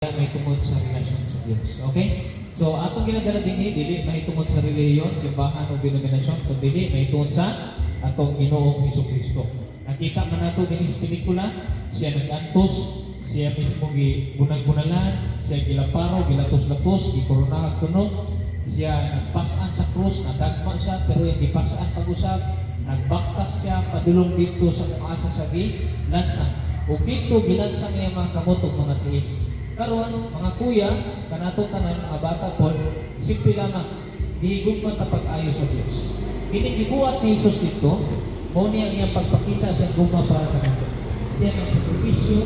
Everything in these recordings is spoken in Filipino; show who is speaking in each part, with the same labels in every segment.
Speaker 1: may tungod sa relasyon sa Diyos. Okay? So, atong ginadala din dili may tungod sa reliyon, simbahan o denominasyon, kundi dili may tungod sa atong Ginoong Hesukristo. Nakita man nato din sa pelikula, siya nagantos, siya mismo gunag-gunalan, siya gilaparo, gilatos-latos, gikoronahan tunog, siya nagpasan sa krus, nadagma siya, pero yung dipasan pag-usap, nagbaktas siya, padulong dito sa kumasa sa gilansang. O dito gilansang niya mga kamotong mga tiig. Karon mga kuya, kanato tanan mga bata po, simple lamang, diigugma ta pag-ayo sa Dios. Kini gibuhat ni Jesus dito, mo niya iyang pagpakita sa gugma para kanato. Siya ang sakripisyo,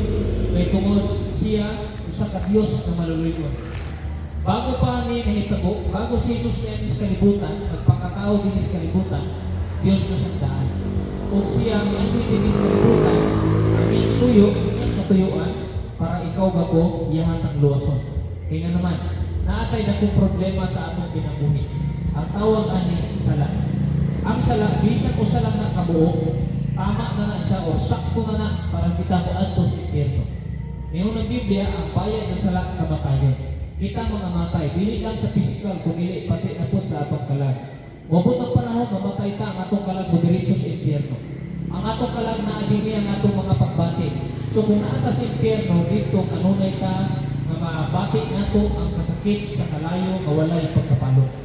Speaker 1: may tungod siya usa ka Dios na maluluyon. Bago pa ni nahitabo, bago si Jesus niya sa kalibutan, nagpakatao din sa kalibutan, Dios na sa daan. Kung siya ang din sa kalibutan, ang ituyo, ang katuyuan, para ikaw gabo, iyahan ng luwason. Kaya naman, naatay na kong problema sa atong kinabuhi. Ang tawag ani sala. Ang sala, bisan ko salang na kabuo, tama na siya o sakto na para kita mo adto sa impyerno. Ngayon ng Biblia, ang bayad ng sala kamatayon. Kita mga matay, dili lang sa physical, kung dili pati na po sa atong kalag. Wabot ang panahon, mamatay ta ang atong kalag mo diretso sa impyerno. Ang atong kalag na adini ang atong mga pagbati. So kung naata sa impyerno, dito kanunay ka na mabati nato ang kasakit sa kalayo, mawala yung pagkapalo.